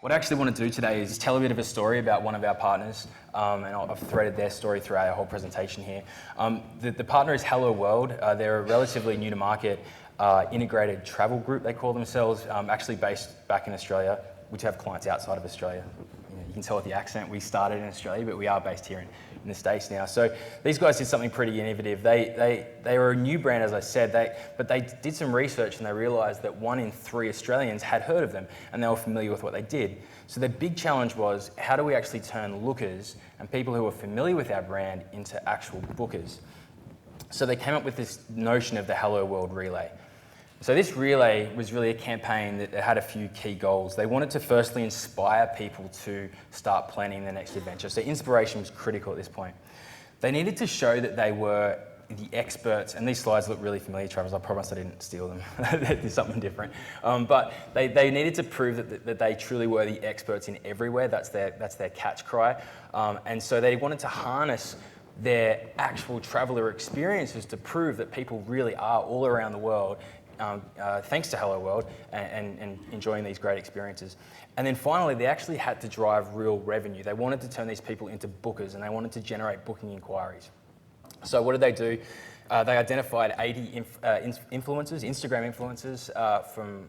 What I actually want to do today is tell a bit of a story about one of our partners, and I've threaded their story throughout our whole presentation here. The partner is Hello World. They're a relatively new to market integrated travel group, they call themselves, actually based back in Australia. We do have clients outside of Australia. You can tell with the accent, we started in Australia, but we are based here in the States now. So these guys did something pretty innovative. They were a new brand, as I said, but they did some research and they realized that 1 in 3 Australians had heard of them and they were familiar with what they did. So their big challenge was, how do we actually turn lookers and people who are familiar with our brand into actual bookers? So they came up with this notion of the Hello World Relay. So this relay was really a campaign that had a few key goals. They wanted to firstly inspire people to start planning their next adventure. So inspiration was critical at this point. They needed to show that they were the experts, and these slides look really familiar, Travis. I promise I didn't steal them. There's something different. But they needed to prove that they truly were the experts in everywhere. That's their catch cry. And so they wanted to harness their actual traveler experiences to prove that people really are all around the world, thanks to Hello World, and enjoying these great experiences. And then finally, they actually had to drive real revenue. They wanted to turn these people into bookers, and they wanted to generate booking inquiries. So what did they do? They identified 80 influencers, Instagram influencers from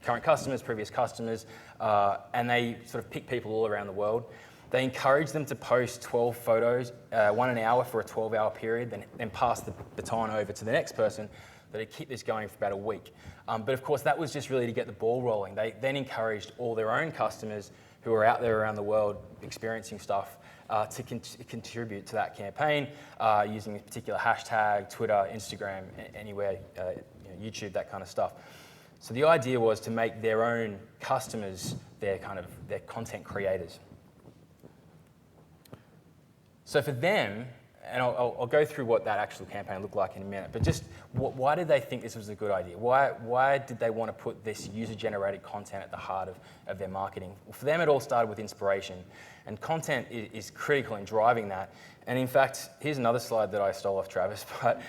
current customers, previous customers, and they sort of picked people all around the world. They encouraged them to post 12 photos, 1 an hour for a 12-hour period, then pass the baton over to the next person. They'd keep this going for about a week. But of course, that was just really to get the ball rolling. They then encouraged all their own customers who were out there around the world experiencing stuff to contribute to that campaign using a particular hashtag, Twitter, Instagram, anywhere, YouTube, that kind of stuff. So the idea was to make their own customers their content creators. So for them, and I'll go through what that actual campaign looked like in a minute, but just why did they think this was a good idea? Why did they want to put this user-generated content at the heart of their marketing? Well, for them, it all started with inspiration, and content is critical in driving that. And in fact, here's another slide that I stole off Travis, but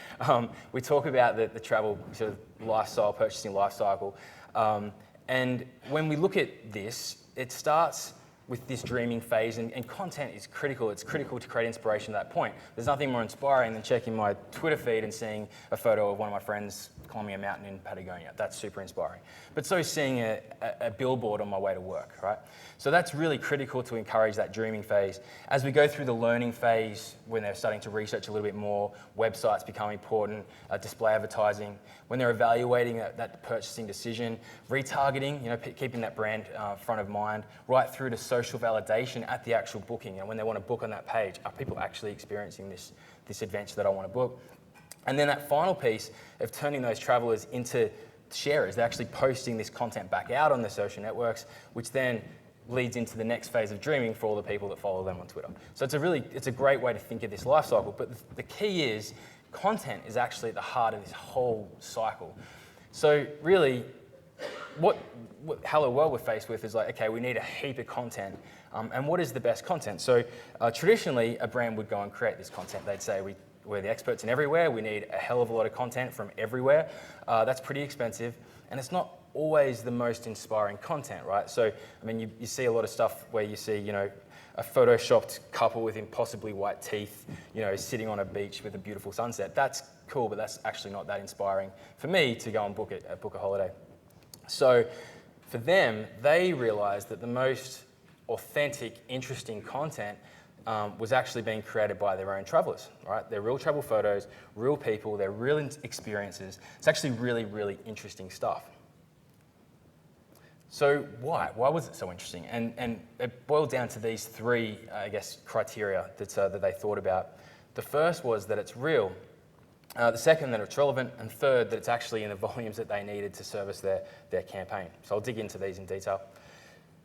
we talk about the travel sort of lifestyle, purchasing life cycle. And when we look at this, it starts with this dreaming phase, and content is critical. It's critical to create inspiration at that point. There's nothing more inspiring than checking my Twitter feed and seeing a photo of one of my friends climbing a mountain in Patagonia. That's super inspiring. But so is seeing a billboard on my way to work, right? So that's really critical to encourage that dreaming phase. As we go through the learning phase, when they're starting to research a little bit more, websites become important, display advertising, when they're evaluating that purchasing decision, retargeting, keeping that brand front of mind, right through to social validation at the actual booking. And when they want to book on that page, are people actually experiencing this adventure that I want to book? And then that final piece of turning those travelers into sharers. They're actually posting this content back out on the social networks, which then leads into the next phase of dreaming for all the people that follow them on Twitter. So it's a great way to think of this life cycle. But the key is content is actually at the heart of this whole cycle. So really, what Hello World we're faced with is like, okay, we need a heap of content. And what is the best content? So traditionally, a brand would go and create this content. They'd say, we're the experts in everywhere. We need a hell of a lot of content from everywhere. That's pretty expensive. And it's not always the most inspiring content, right? So, I mean, you see a lot of stuff where you see, a photoshopped couple with impossibly white teeth, sitting on a beach with a beautiful sunset. That's cool, but that's actually not that inspiring for me to go and book a holiday. So for them, they realized that the most authentic, interesting content was actually being created by their own travelers, right? They're real travel photos, real people, they're real experiences. It's actually really, really interesting stuff. So why? Why was it so interesting? And it boiled down to these 3, criteria that they thought about. The first was that it's real. The second, that it's relevant. And third, that it's actually in the volumes that they needed to service their campaign. So I'll dig into these in detail.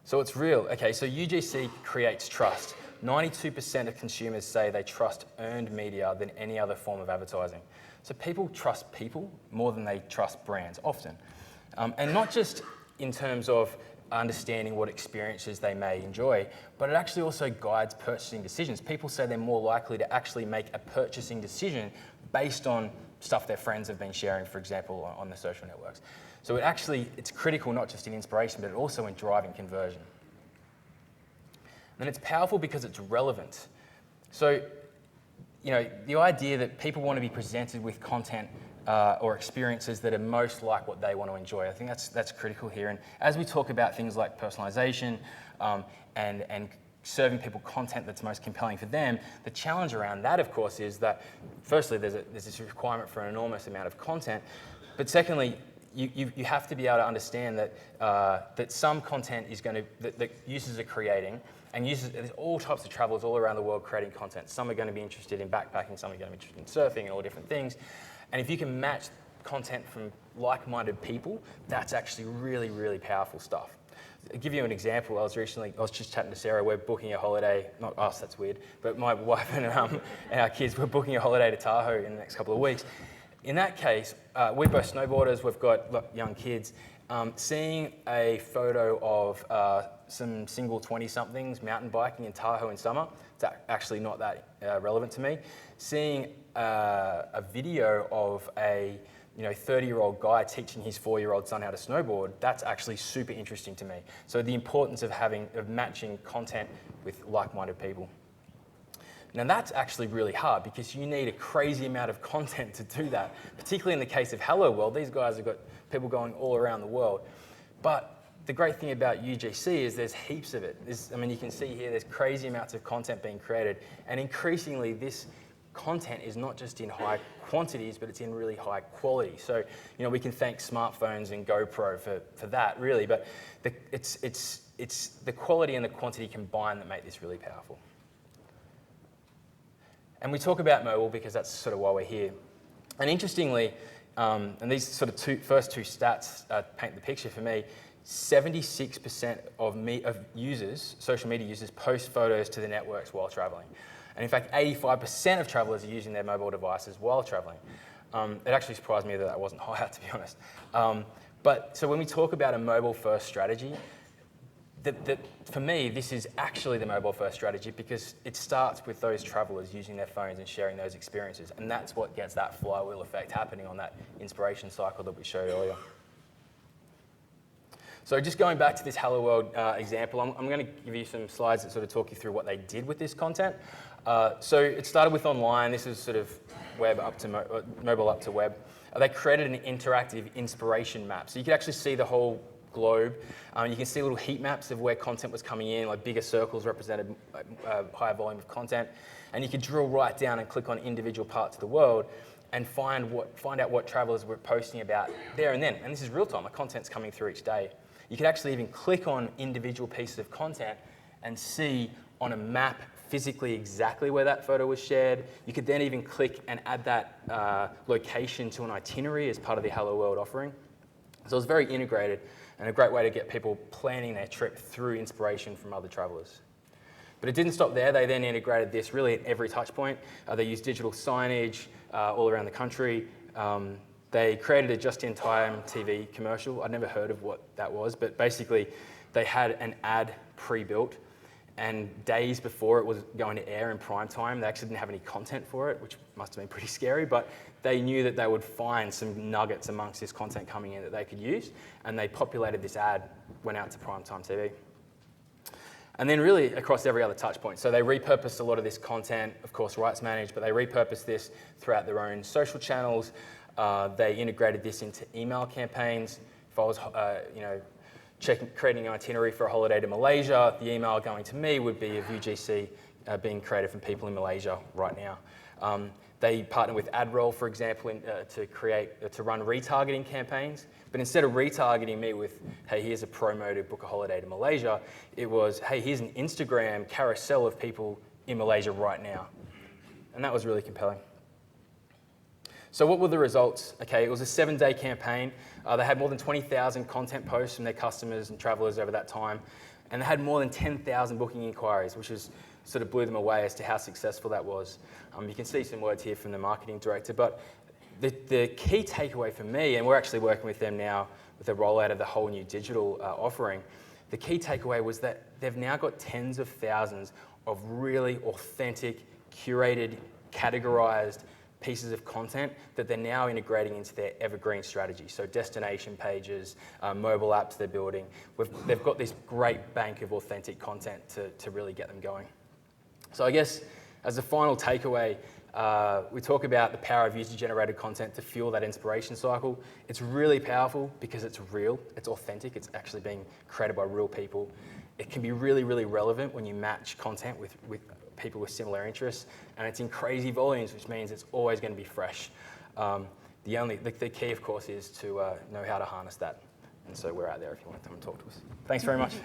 So it's real. Okay, so UGC creates trust. 92% of consumers say they trust earned media than any other form of advertising. So people trust people more than they trust brands, often. And not just in terms of understanding what experiences they may enjoy, but it actually also guides purchasing decisions. People say they're more likely to actually make a purchasing decision based on stuff their friends have been sharing, for example, on the social networks. So it's critical not just in inspiration, but also in driving conversion. And it's powerful because it's relevant. So, the idea that people want to be presented with content or experiences that are most like what they want to enjoy, I think that's critical here. And as we talk about things like personalization and serving people content that's most compelling for them, the challenge around that, of course, is that firstly, there's this requirement for an enormous amount of content, but secondly, you have to be able to understand that some content is going to, that users are creating, and there's all types of travelers all around the world creating content. Some are going to be interested in backpacking, some are going to be interested in surfing and all different things. And if you can match content from like-minded people, that's actually really, really powerful stuff. I'll give you an example. I was just chatting to Sarah. We're booking a holiday, not us, that's weird, but my wife and our kids, we're booking a holiday to Tahoe in the next couple of weeks. In that case, we're both snowboarders, we've got young kids. Seeing a photo of some single 20-somethings mountain biking in Tahoe in summer, it's actually not that relevant to me. Seeing a video of a 30-year-old guy teaching his 4-year-old son how to snowboard, that's actually super interesting to me. So the importance of matching content with like-minded people. Now that's actually really hard because you need a crazy amount of content to do that, particularly in the case of Hello World. These guys have got people going all around the world. But the great thing about UGC is there's heaps of it. You can see here there's crazy amounts of content being created, and increasingly this content is not just in high quantities, but it's in really high quality. So, we can thank smartphones and GoPro for that, really, but it's the quality and the quantity combined that make this really powerful. And we talk about mobile because that's sort of why we're here. And interestingly, and these sort of first two stats paint the picture for me, 76% of users, social media users, post photos to the networks while traveling. And in fact, 85% of travelers are using their mobile devices while traveling. It actually surprised me that wasn't higher, to be honest. But so when we talk about a mobile-first strategy, for me, this is actually the mobile-first strategy because it starts with those travelers using their phones and sharing those experiences. And that's what gets that flywheel effect happening on that inspiration cycle that we showed earlier. So just going back to this Hello World example, I'm going to give you some slides that sort of talk you through what they did with this content. So it started with online. This is sort of web up to mobile up to web. They created an interactive inspiration map. So you could actually see the whole globe. You can see little heat maps of where content was coming in, like bigger circles represented a higher volume of content. And you could drill right down and click on individual parts of the world and find out what travelers were posting about there and then. And this is real time, the content's coming through each day. You could actually even click on individual pieces of content and see on a map physically exactly where that photo was shared. You could then even click and add that location to an itinerary as part of the Hello World offering. So it was very integrated and a great way to get people planning their trip through inspiration from other travelers. But it didn't stop there. They then integrated this really at every touch point. They used digital signage all around the country. They created a just-in-time TV commercial. I'd never heard of what that was, but basically they had an ad pre-built, and days before it was going to air in prime time, they actually didn't have any content for it, which must have been pretty scary, but they knew that they would find some nuggets amongst this content coming in that they could use, and they populated this ad, went out to primetime TV. And then really across every other touch point. So they repurposed a lot of this content, of course rights managed, but they repurposed this throughout their own social channels. They integrated this into email campaigns. If I was creating an itinerary for a holiday to Malaysia, the email going to me would be of UGC being created from people in Malaysia right now. They partnered with AdRoll, for example, to run retargeting campaigns. But instead of retargeting me with, hey, here's a promo to book a holiday to Malaysia, it was, hey, here's an Instagram carousel of people in Malaysia right now. And that was really compelling. So what were the results? Okay, it was a 7-day campaign. They had more than 20,000 content posts from their customers and travelers over that time. And they had more than 10,000 booking inquiries, which sort of blew them away as to how successful that was. You can see some words here from the marketing director, but the key takeaway for me, and we're actually working with them now with the rollout of the whole new digital offering, the key takeaway was that they've now got tens of thousands of really authentic, curated, categorized pieces of content that they're now integrating into their evergreen strategy. So destination pages, mobile apps they're building. They've got this great bank of authentic content to really get them going. So I guess as a final takeaway, we talk about the power of user-generated content to fuel that inspiration cycle. It's really powerful because it's real, it's authentic, it's actually being created by real people. It can be really, really relevant when you match content with people with similar interests, and it's in crazy volumes, which means it's always going to be fresh. The key, of course, is to know how to harness that. And so we're out there if you want to come and talk to us. Thanks very much.